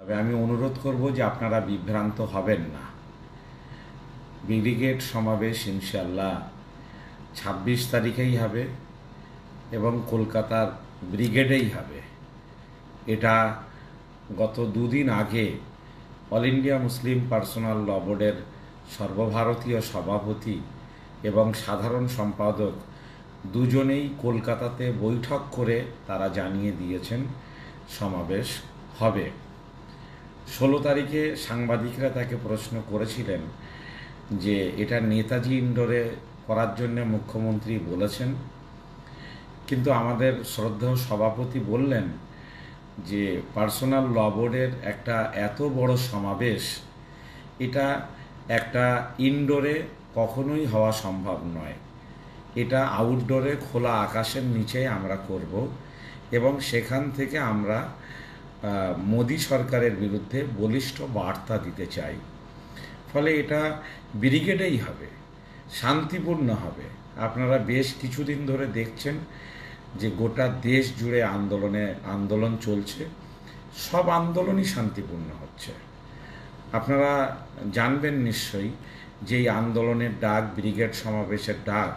তবে আমি অনুরোধ করব যে আপনারা বিভ্রান্ত হবেন না। ব্রিগেড সমাবেশ ইনশাল্লাহ ২৬ তারিখেই হবে এবং কলকাতার ব্রিগেডেই হবে। এটা গত দুদিন আগে অল ইন্ডিয়া মুসলিম পার্সোনাল ল বোর্ডের সর্বভারতীয় সভাপতি এবং সাধারণ সম্পাদক দুজনেই কলকাতাতে বৈঠক করে তারা জানিয়ে দিয়েছেন সমাবেশ হবে। ১৬ তারিখে সাংবাদিকরা তাকে প্রশ্ন করেছিলেন যে এটা নেতাজি ইন্ডোরে করার জন্য মুখ্যমন্ত্রী বলেছেন, কিন্তু আমাদের শ্রদ্ধেয় সভাপতি বললেন যে পার্সোনাল ল বোর্ডের একটা এত বড় সমাবেশ, এটা একটা ইনডোরে কখনোই হওয়া সম্ভব নয়। এটা আউটডোরে খোলা আকাশের নিচে আমরা করব এবং সেখান থেকে আমরা মোদি সরকারের বিরুদ্ধে বলিষ্ঠ বার্তা দিতে চাই। ফলে এটা ব্রিগেডেই হবে, শান্তিপূর্ণ হবে। আপনারা বেশ কিছুদিন ধরে দেখছেন যে গোটা দেশ জুড়ে আন্দোলন চলছে, সব আন্দোলনই শান্তিপূর্ণ হচ্ছে। আপনারা জানবেন নিশ্চয়ই যে এই আন্দোলনের ডাক, ব্রিগেড সমাবেশের ডাক,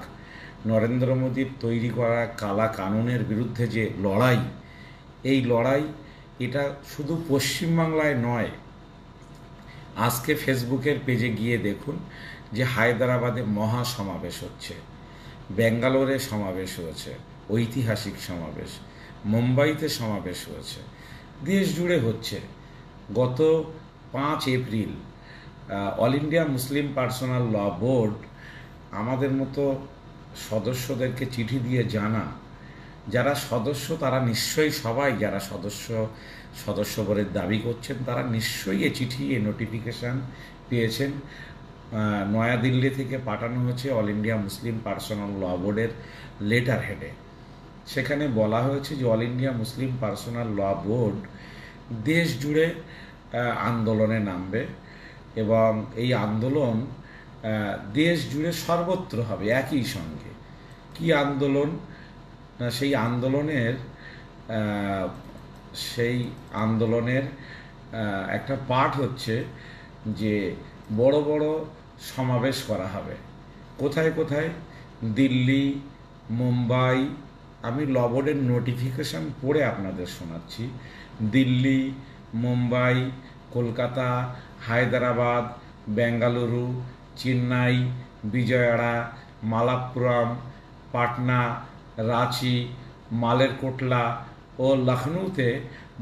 নরেন্দ্র মোদীর তৈরি করা কালা কানুনের বিরুদ্ধে যে লড়াই, এই লড়াই এটা শুধু পশ্চিমবাংলায় নয়। আজকে ফেসবুকের পেজে গিয়ে দেখুন যে হায়দ্রাবাদে মহা সমাবেশ হচ্ছে, ব্যাঙ্গালোরে সমাবেশ হয়েছে, ঐতিহাসিক সমাবেশ, মুম্বাইতে সমাবেশ হয়েছে, দেশ জুড়ে হচ্ছে। গত ৫ April All India Muslim Personal Law Board আমাদের মতো সদস্যদেরকে চিঠি দিয়ে জানা, যারা সদস্য তারা নিশ্চয়ই সবাই, যারা সদস্য বলে দাবি করছেন তারা নিশ্চয়ই এ চিঠি, এ নোটিফিকেশান পেয়েছেন। নয়াদিল্লি থেকে পাঠানো হয়েছে অল ইন্ডিয়া মুসলিম পার্সোনাল ল বোর্ডের লেটার হেডে। সেখানে বলা হয়েছে যে all India Muslim Personal Law board দেশ জুড়ে আন্দোলনে নামবে এবং এই আন্দোলন দেশ জুড়ে সর্বত্র হবে একই সঙ্গে। কি আন্দোলন? সেই আন্দোলনের একটা পার্ট হচ্ছে যে বড় বড় সমাবেশ করা হবে। কোথায় কোথায়? দিল্লি, মুম্বাই, আমি ল বোর্ডের নোটিফিকেশান পড়ে আপনাদের শোনাচ্ছি। দিল্লি, মুম্বাই, কলকাতা, হায়দ্রাবাদ, বেঙ্গালুরু, চেন্নাই, বিজয়ওয়াড়া, মালাপ্পুরম, পাটনা, রাঁচি, মালেরকোটলা ও লখনউতে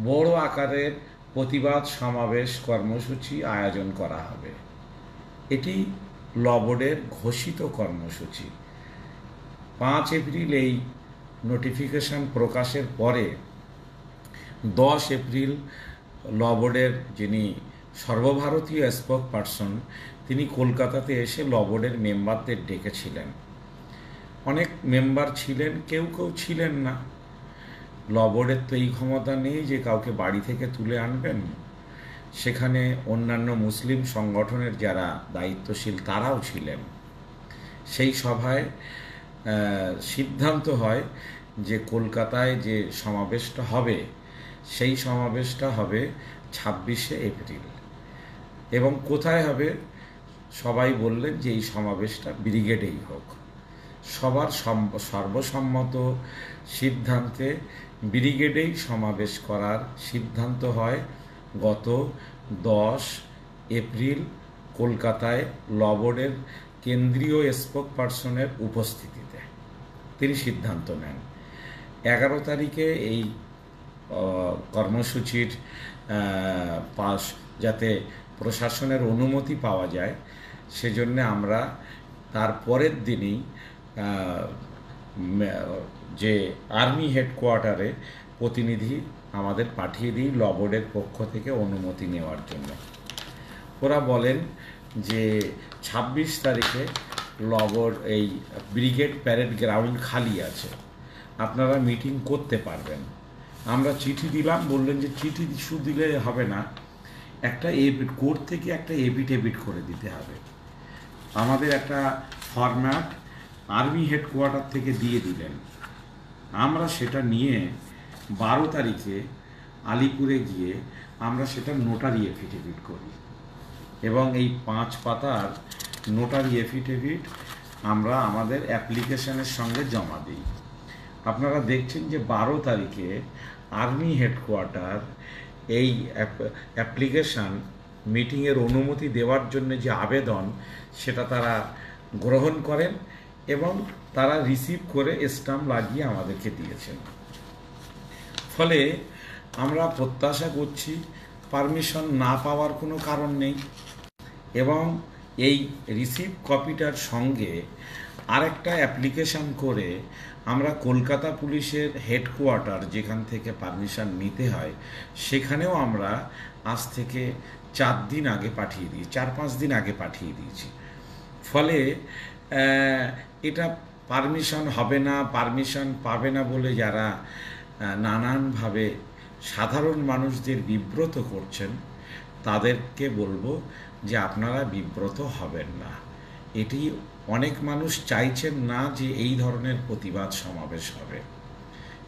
বড় আকারের প্রতিবাদ সমাবেশ কর্মসূচি আয়োজন করা হবে। এটি ল বোর্ডের ঘোষিত কর্মসূচি। ৫ এপ্রিল এই নোটিফিকেশন প্রকাশের পরে ১০ এপ্রিল ল বোর্ডের যিনি সর্বভারতীয় স্পোক পারসন, তিনি কলকাতাতে এসে ল বোর্ডের মেম্বারদের ডেকেছিলেন। অনেক মেম্বার ছিলেন, কেউ কেউ ছিলেন না। ল বোর্ডের তো এই ক্ষমতা নেই যে কাউকে বাড়ি থেকে তুলে আনবেন। সেখানে অন্যান্য মুসলিম সংগঠনের যারা দায়িত্বশীল তারাও ছিলেন। সেই সভায় সিদ্ধান্ত হয় যে কলকাতায় যে সমাবেশটা হবে, সেই সমাবেশটা হবে ২৬শে এপ্রিল। এবং কোথায় হবে? সবাই বললেন যে এই সমাবেশটা ব্রিগেডেই হোক। সবার সর্বসম্মত সিদ্ধান্তে ব্রিগেডেই সমাবেশ করার সিদ্ধান্ত হয় গত ১০ এপ্রিল কলকাতায় ল বোর্ডের কেন্দ্রীয় স্পোক পারসনের উপস্থিতিতে তিনি সিদ্ধান্ত নেন। ১১ তারিখে এই কর্মসূচির যাতে প্রশাসনের অনুমতি পাওয়া যায়, সেজন্য আমরা তার পরের দিনই যে আর্মি হেডকোয়ার্টারে প্রতিনিধি আমাদের পাঠিয়ে দিই ল বোর্ডের পক্ষ থেকে অনুমতি নেওয়ার জন্য। ওরা বলেন যে ২৬ তারিখে ল বোর্ড এই ব্রিগেড প্যারেড গ্রাউন্ড খালি আছে, আপনারা মিটিং করতে পারবেন। আমরা চিঠি দিলাম, বললেন যে চিঠি শুধু দিলে হবে না, একটা কোর্ট থেকে একটা এফিডেভিট করে দিতে হবে। আমাদের একটা ফরম্যাট আর্মি হেডকোয়ার্টার থেকে দিয়ে দিলেন। আমরা সেটা নিয়ে ১২ তারিখে আলিপুরে গিয়ে আমরা সেটা নোটারি এফিডেভিট করি এবং এই 5 পাতার নোটারি এফিডেভিট আমরা আমাদের অ্যাপ্লিকেশনের সঙ্গে জমা দিই। আপনারা দেখছেন যে 12 তারিখে আর্মি হেডকোয়ার্টার এই অ্যাপ্লিকেশান মিটিংয়ের অনুমতি দেওয়ার জন্য যে আবেদন সেটা তারা গ্রহণ করেন এবং তারা রিসিভ করে স্ট্যাম্প লাগিয়ে আমাদেরকে দিয়েছেন। ফলে আমরা প্রত্যাশা করছি পারমিশন না পাওয়ার কোনো কারণ নেই এবং এই রিসিভ কপিটার সঙ্গে আরেকটা অ্যাপ্লিকেশান করে আমরা কলকাতা পুলিশের হেডকোয়ার্টার যেখান থেকে পারমিশন নিতে হয় সেখানেও আমরা আজ থেকে 4 দিন আগে পাঠিয়ে দিই, 4-5 দিন আগে পাঠিয়ে দিয়েছি। ফলে এটা পারমিশন হবে না, পারমিশন পাবে না বলে যারা নানানভাবে সাধারণ মানুষদের বিব্রত করছেন তাদেরকে বলবো যে আপনারা বিব্রত হবেন না। এটি অনেক মানুষ চাইছেন না যে এই ধরনের প্রতিবাদ সমাবেশ হবে,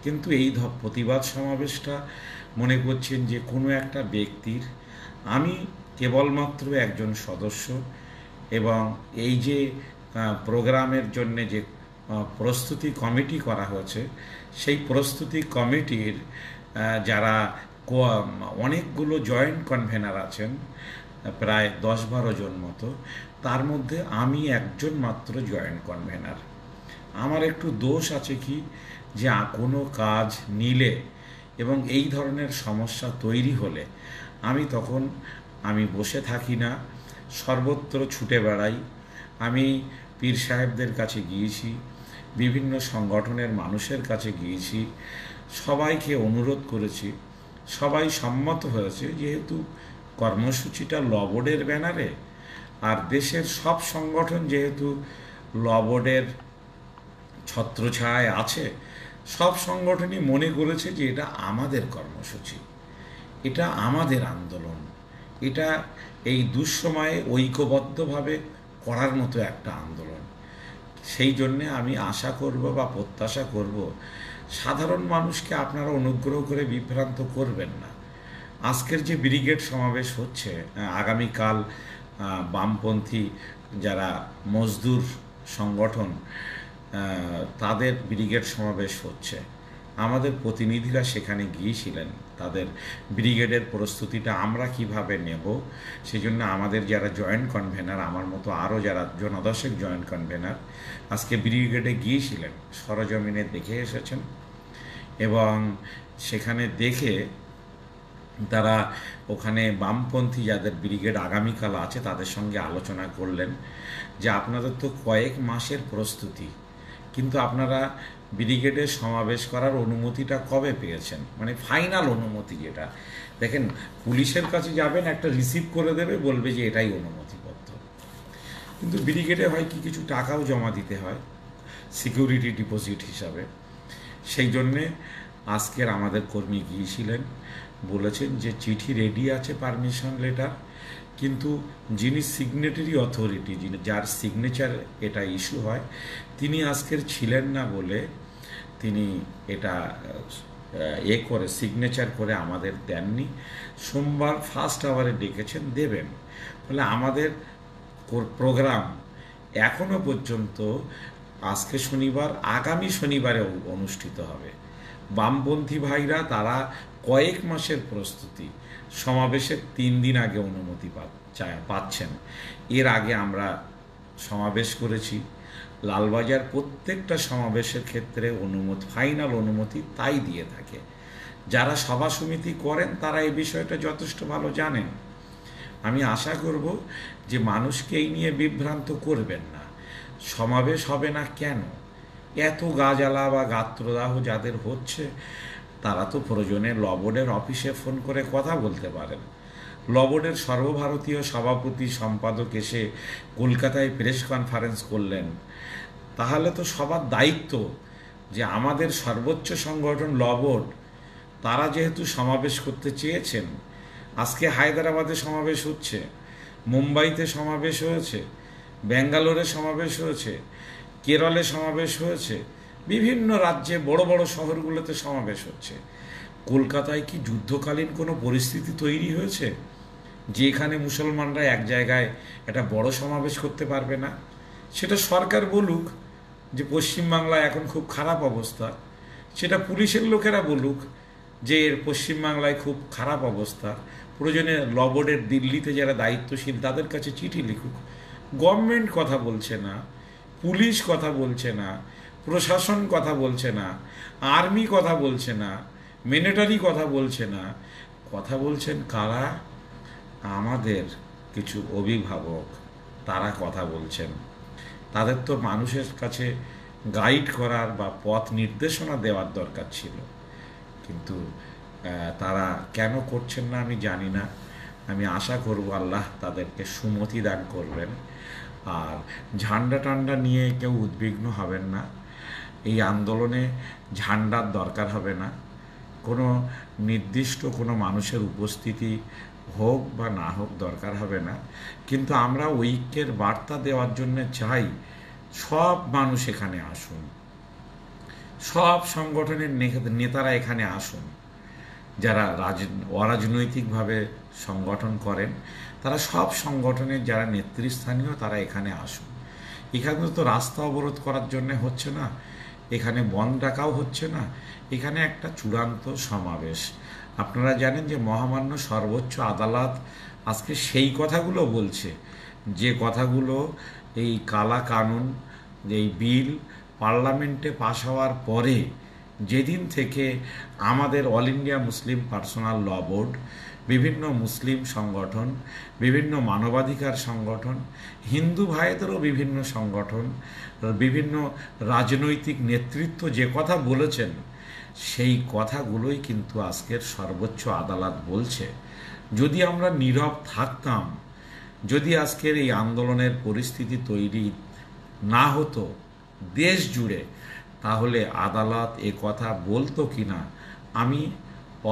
কিন্তু এই প্রতিবাদ সমাবেশটা মনে করছেন যে কোনো একটা ব্যক্তির, আমি কেবলমাত্র একজন সদস্য এবং এই যে প্রোগ্রামের জন্য যে প্রস্তুতি কমিটি করা হয়েছে সেই প্রস্তুতি কমিটির যারা অনেকগুলো জয়েন্ট কনভেনার আছেন, প্রায় 10-12 জন মতো, তার মধ্যে আমি একজন মাত্র জয়েন্ট কনভেনার। আমার একটু দোষ আছে কি যে কোনো কাজ নিলে এবং এই ধরনের সমস্যা তৈরি হলে আমি বসে থাকি না, সর্বত্র ছুটে বেড়াই। আমি পীর সাহেবদের কাছে গিয়েছি, বিভিন্ন সংগঠনের মানুষের কাছে গিয়েছি, সবাইকে অনুরোধ করেছি, সবাই সম্মত হয়েছে। যেহেতু কর্মসূচিটা ল বোর্ডের ব্যানারে আর দেশের সব সংগঠন যেহেতু ল বোর্ডের ছত্রছায়ায় আছে, সব সংগঠনই মনে করেছে যে এটা আমাদের কর্মসূচি, এটা আমাদের আন্দোলন, এটা এই দুঃসময়ে ঐক্যবদ্ধভাবে করার মতো একটা আন্দোলন। সেই জন্যে আমি আশা করব বা প্রত্যাশা করব সাধারণ মানুষকে আপনারা অনুগ্রহ করে বিভ্রান্ত করবেন না। আজকের যে ব্রিগেড সমাবেশ হচ্ছে, আগামীকাল বামপন্থী যারা মজদুর সংগঠন তাদের ব্রিগেড সমাবেশ হচ্ছে, আমাদের প্রতিনিধিরা সেখানে গিয়েছিলেন। তাদের ব্রিগেডের প্রস্তুতিটা আমরা কিভাবে নেব সেই জন্য আমাদের যারা জয়েন্ট কনভেনার, আমার মতো আরও যারা জনদশেক জয়েন্ট কনভেনার আজকে ব্রিগেডে গিয়েছিলেন, সরজমিনে দেখে এসেছেন এবং সেখানে দেখে তারা ওখানে বামপন্থী যাদের ব্রিগেড আগামীকাল আছে তাদের সঙ্গে আলোচনা করলেন যে আপনাদের তো কয়েক মাসের প্রস্তুতি, কিন্তু আপনারা ব্রিগেডে সমাবেশ করার অনুমতিটা কবে পেয়েছেন, মানে ফাইনাল অনুমতি যেটা। দেখেন, পুলিশের কাছে যাবেন, একটা রিসিভ করে দেবে, বলবে যে এটাই অনুমতিপত্র, কিন্তু ব্রিগেডে হয় কি কিছু টাকাও জমা দিতে হয় সিকিউরিটি ডিপোজিট হিসাবে। সেই জন্যে আজকের আমাদের কর্মী গিয়েছিলেন, বলেছেন যে চিঠি রেডি আছে পারমিশন লেটার, কিন্তু যিনি সিগনেটারি অথরিটি, যার সিগনেচার এটা ইস্যু হয়, তিনি আজকের ছিলেন না বলে তিনি এটা করে সিগনেচার করে আমাদের দেননি। সোমবার ফার্স্ট আওয়ারে ডেকেছেন, দেবেন। ফলে আমাদের প্রোগ্রাম এখনো পর্যন্ত আজকে শনিবার, আগামী শনিবারে অনুষ্ঠিত হবে। বামপন্থী ভাইরা তারা কয়েক মাসের প্রস্তুতি, সমাবেশের 3 দিন আগে অনুমতি পাচ্ছেন। এর আগে আমরা সমাবেশ করেছি, লালবাজার প্রত্যেকটা সমাবেশের ক্ষেত্রে ফাইনাল অনুমতি তাই দিয়ে থাকে। যারা সভা সমিতি করেন তারা এই বিষয়টা যথেষ্ট ভালো জানেন। আমি আশা করব যে মানুষকে এই নিয়ে বিভ্রান্ত করবেন না। সমাবেশ হবে না কেন? এত গাজালা বা গাত্রদাহ যাদের হচ্ছে তারা তো প্রয়োজনে ল বোর্ডের অফিসে ফোন করে কথা বলতে পারেন। ল বোর্ডের সর্বভারতীয় সভাপতি সম্পাদক এসে কলকাতায় প্রেস কনফারেন্স করলেন, তাহলে তো সবার দায়িত্ব যে আমাদের সর্বোচ্চ সংগঠন ল বোর্ড, তারা যেহেতু সমাবেশ করতে চেয়েছেন, আজকে হায়দ্রাবাদে সমাবেশ হচ্ছে, মুম্বাইতে সমাবেশ হয়েছে, ব্যাঙ্গালোরে সমাবেশ হয়েছে, কেরলে সমাবেশ হয়েছে, বিভিন্ন রাজ্যে বড় বড় শহরগুলোতে সমাবেশ হচ্ছে। কলকাতায় কি যুদ্ধকালীন কোনো পরিস্থিতি তৈরি হয়েছে যে এখানে মুসলমানরা এক জায়গায় একটা বড় সমাবেশ করতে পারবে না? সেটা সরকার বলুক যে পশ্চিমবাংলায় এখন খুব খারাপ অবস্থা, সেটা পুলিশের লোকেরা বলুক যে পশ্চিমবাংলায় খুব খারাপ অবস্থা, প্রয়োজনে ল বোর্ডের দিল্লিতে যারা দায়িত্বশীল তাদের কাছে চিঠি লিখুক। গভর্নমেন্ট কথা বলছে না, পুলিশ কথা বলছে না, প্রশাসন কথা বলছে না, আর্মি কথা বলছে না, মিলিটারি কথা বলছে না। কথা বলছেন কারা? আমাদের কিছু অভিভাবক, তারা কথা বলছেন। তাদের তো মানুষের কাছে গাইড করার বা পথ নির্দেশনা দেওয়ার দরকার ছিল, কিন্তু তারা কেন করছেন না আমি জানি না। আমি আশা করব আল্লাহ তাদেরকে সুমতি দান করবেন। আর ঝান্ডা টান্ডা নিয়ে কেউ উদ্বিগ্ন হবেন না, এই আন্দোলনে ঝান্ডার দরকার হবে না, কোনো নির্দিষ্ট কোনো মানুষের উপস্থিতি হোক বা না হোক দরকার হবে না। কিন্তু আমরা ঐক্যের বার্তা দেওয়ার জন্য চাই সব মানুষ এখানে আসুন, সব সংগঠনের নেতারা এখানে আসুন, যারা অরাজনৈতিকভাবে সংগঠন করেন তারা সব সংগঠনের যারা নেতৃস্থানীয় তারা এখানে আসুন। এখানে তো রাস্তা অবরোধ করার জন্য হচ্ছে না, এখানে বন্ধ ডাকাও হচ্ছে না, এখানে একটা চূড়ান্ত সমাবেশ। আপনারা জানেন যে মহামান্য সর্বোচ্চ আদালত আজকে সেই কথাগুলো বলছে যে কথাগুলো এই কালা কানুন, এই বিল পার্লামেন্টে পাশ হওয়ার পরে যেদিন থেকে আমাদের all India Muslim Personal Law board, বিভিন্ন মুসলিম সংগঠন, বিভিন্ন মানবাধিকার সংগঠন, হিন্দু ভাইদেরও বিভিন্ন সংগঠন, বিভিন্ন রাজনৈতিক নেতৃত্ব যে কথা বলেছেন সেই কথাগুলোই কিন্তু আজকের সর্বোচ্চ আদালত বলছে। যদি আমরা নীরব থাকতাম, যদি আজকের এই আন্দোলনের পরিস্থিতি তৈরি না হতো দেশ জুড়ে, তাহলে আদালত এ কথা বলতো কিনা আমি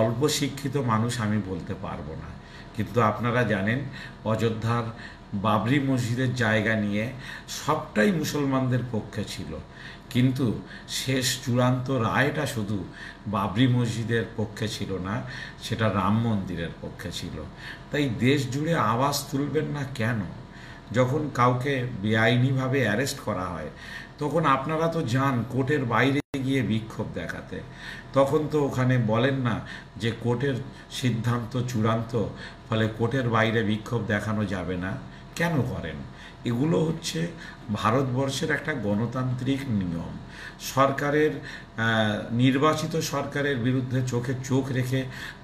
অল্প শিক্ষিত মানুষ, আমি বলতে পারবো না। কিন্তু আপনারা জানেন অযোধ্যার বাবরি মসজিদের জায়গা নিয়ে সবটাই মুসলমানদের পক্ষে ছিল, কিন্তু শেষ চূড়ান্ত রায়টা শুধু বাবরি মসজিদের পক্ষে ছিল না, সেটা রাম মন্দিরের পক্ষে ছিল। তাই দেশ জুড়ে আওয়াজ তুলবেন না কেন? যখন কাউকে বেআইনিভাবে অ্যারেস্ট করা হয় তখন আপনারা তো যান কোর্টের বাইরে গিয়ে বিক্ষোভ দেখাতে, তখন তো ওখানে বলেন না যে কোর্টের সিদ্ধান্ত চূড়ান্ত, ফলে কোর্টের বাইরে বিক্ষোভ দেখানো যাবে না। কেন করেন? এগুলো হচ্ছে ভারতবর্ষের একটা গণতান্ত্রিক নিয়ম। সরকারের নির্বাচিত সরকারের বিরুদ্ধে চোখে চোখ রেখে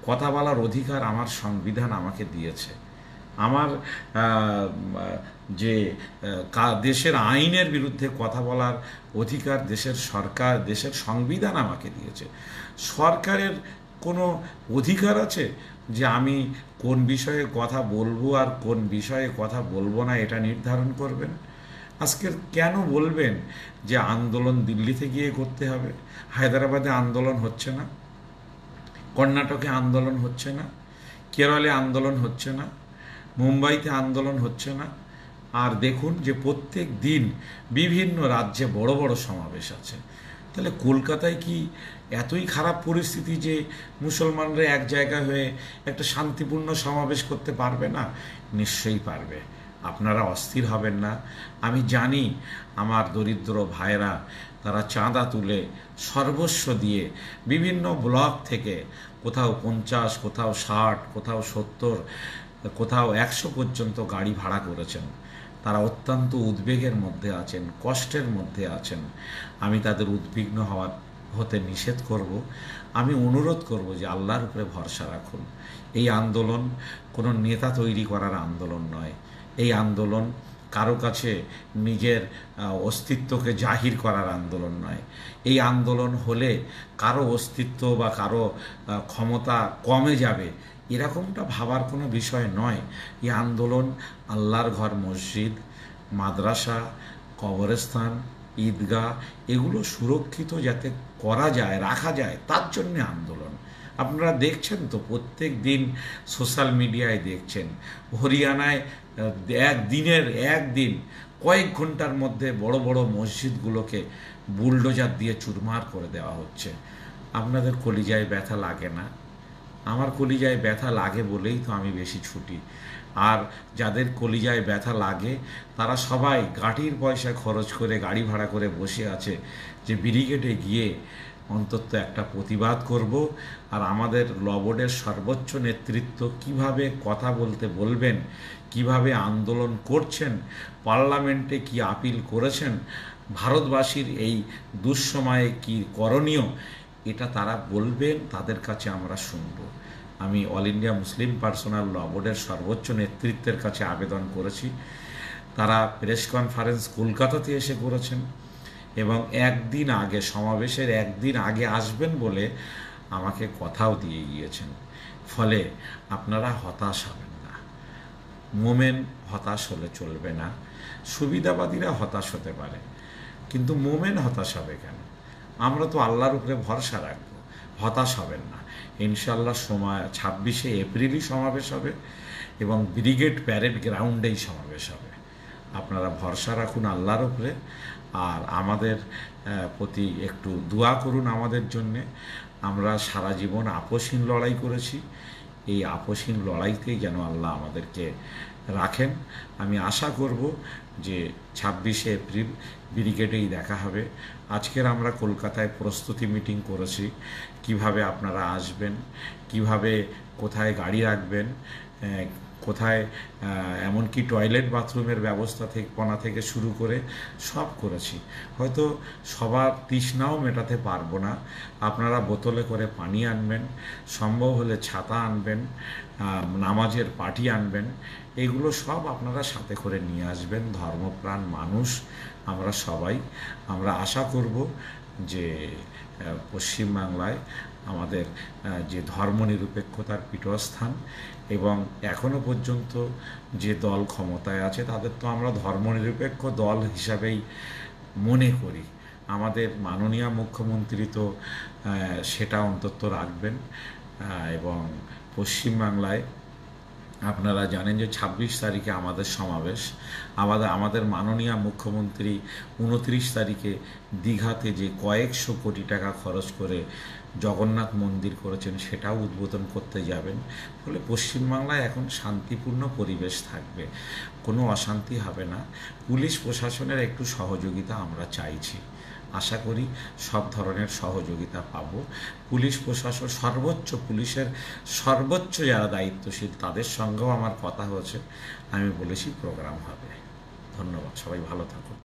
কথা বলার অধিকার আমার সংবিধান আমাকে দিয়েছে। আমার যে দেশের আইনের বিরুদ্ধে কথা বলার অধিকার দেশের সরকার, দেশের সংবিধান আমাকে দিয়েছে। সরকারের কোনো অধিকার আছে যে আমি কোন বিষয়ে কথা বলবো আর কোন বিষয়ে কথা বলবো না এটা নির্ধারণ করবেন? আজকের কেন বলবেন যে আন্দোলন দিল্লিতে গিয়ে করতে হবে? হায়দ্রাবাদে আন্দোলন হচ্ছে না, কর্ণাটকে আন্দোলন হচ্ছে না, কেরলে আন্দোলন হচ্ছে না, মুম্বাইতে আন্দোলন হচ্ছে না, আর দেখুন যে প্রত্যেক দিন বিভিন্ন রাজ্যে বড় বড় সমাবেশ আছে। তাহলে কলকাতায় কি এতই খারাপ পরিস্থিতি যে মুসলমানরা এক জায়গা হয়ে একটা শান্তিপূর্ণ সমাবেশ করতে পারবে না? নিশ্চয়ই পারবে। আপনারা অস্থির হবেন না। আমি জানি আমার দরিদ্র ভাইরা তারা চাঁদা তুলে সর্বস্ব দিয়ে বিভিন্ন ব্লক থেকে কোথাও 50, কোথাও 60, কোথাও 70, কোথাও 100 পর্যন্ত গাড়ি ভাড়া করেছেন। তারা অত্যন্ত উদ্বেগের মধ্যে আছেন, কষ্টের মধ্যে আছেন। আমি তাদের উদ্বিগ্ন হতে নিষেধ করব। আমি অনুরোধ করব যে আল্লাহর উপরে ভরসা রাখুন। এই আন্দোলন কোনো নেতা তৈরি করার আন্দোলন নয়। এই আন্দোলন কারো কাছে নিজের অস্তিত্বকে জাহির করার আন্দোলন নয়। এই আন্দোলন হলে কারো অস্তিত্ব বা কারো ক্ষমতা কমে যাবে এরকমটা ভাবার কোনো বিষয় নয়। এই আন্দোলন আল্লাহর ঘর, মসজিদ, মাদ্রাসা, কবরস্থান, ঈদগাহ এগুলো সুরক্ষিত যাতে করা যায়, রাখা যায়, তার জন্যে আন্দোলন। আপনারা দেখছেন তো প্রত্যেক দিন সোশ্যাল মিডিয়ায় দেখছেন হরিয়ানায় একদিন কয়েক ঘন্টার মধ্যে বড় বড় মসজিদগুলোকে বুলডোজার দিয়ে চুরমার করে দেওয়া হচ্ছে। আপনাদের কলিজায় ব্যথা লাগে না। আমার কলিজায় ব্যথা লাগে বলেই তো আমি বেশি ছুটি। আর যাদের কলিজায় ব্যথা লাগে তারা সবাই গাড়ির পয়সা খরচ করে গাড়ি ভাড়া করে বসে আছে যে ব্রিগেডে গিয়ে অন্তত একটা প্রতিবাদ করব। আর আমাদের লবোর্ডের সর্বোচ্চ নেতৃত্ব কিভাবে কথা বলতে বলবেন, কিভাবে আন্দোলন করছেন, পার্লামেন্টে কি আপিল করেছেন, ভারতবাসীর এই দুঃসময়ে কি করণীয়, এটা তারা বলবেন, তাদের কাছে আমরা শুনব। আমি অল ইন্ডিয়া মুসলিম পার্সোনাল ল বোর্ডের সর্বোচ্চ নেতৃত্বের কাছে আবেদন করেছি। তারা প্রেস কনফারেন্স কলকাতাতে এসে করেছেন এবং একদিন আগে, সমাবেশের একদিন আগে আসবেন বলে আমাকে কথাও দিয়ে গিয়েছেন। ফলে আপনারা হতাশ হবেন না। মোমেন হতাশ হলে চলবে না। সুবিধাবাদীরা হতাশ হতে পারে, কিন্তু মোমেন হতাশ হবে কেন? আমরা তো আল্লাহর উপরে ভরসা রাখবো, হতাশ হবেন না। ইনশাল্লাহ সময় 26শে এপ্রিলই সমাবেশ হবে এবং ব্রিগেড প্যারেড গ্রাউন্ডেই সমাবেশ হবে। আপনারা ভরসা রাখুন আল্লাহর উপরে, আর আমাদের প্রতি একটু দোয়া করুন আমাদের জন্যে। আমরা সারা জীবন আপসহীন লড়াই করেছি, এই আপসহীন লড়াইতেই যেন আল্লাহ আমাদেরকে রাখেন। আমি আশা করব যে 26শে এপ্রিল ব্রিগেডেই দেখা হবে। আজকের আমরা কলকাতায় প্রস্তুতি মিটিং করেছি, কিভাবে আপনারা আসবেন, কিভাবে কোথায় গাড়ি রাখবেন, কোথায় এমনকি টয়লেট বাথরুমের ব্যবস্থা থেকে শুরু করে সব করেছি। হয়তো সবার তৃষ্ণাও মেটাতে পারবো না, আপনারা বোতলে করে পানি আনবেন, সম্ভব হলে ছাতা আনবেন, নামাজের পাটি আনবেন, এগুলো সব আপনারা সাথে করে নিয়ে আসবেন। ধর্মপ্রাণ মানুষ আমরা সবাই। আমরা আশা করব যে পশ্চিমবাংলায় আমাদের যে ধর্মনিরপেক্ষতার পীঠস্থান এবং এখনো পর্যন্ত যে দল ক্ষমতায় আছে তাদের তো আমরা ধর্মনিরপেক্ষ দল হিসাবেই মনে করি। আমাদের মাননীয় মুখ্যমন্ত্রী তো সেটা অন্তত রাখবেন। এবং পশ্চিমবাংলায় আপনারা জানেন যে 26 তারিখে আমাদের সমাবেশ। আমাদের মাননীয় মুখ্যমন্ত্রী 29 তারিখে দীঘাতে যে কয়েকশো কোটি টাকা খরচ করে জগন্নাথ মন্দির করেছেন সেটাও উদ্বোধন করতে যাবেন। ফলে পশ্চিমবাংলায় এখন শান্তিপূর্ণ পরিবেশ থাকবে, কোনো অশান্তি হবে না। পুলিশ প্রশাসনের একটু সহযোগিতা আমরা চাইছি, আশা করি সব ধরনের সহযোগিতা পাব। পুলিশ প্রশাসন পুলিশের সর্বোচ্চ যারা দায়িত্বশীল তাদের সঙ্গেও আমার কথা হয়েছে, আমি বলেছি প্রোগ্রাম হবে। ধন্যবাদ, সবাই ভালো থাকুন।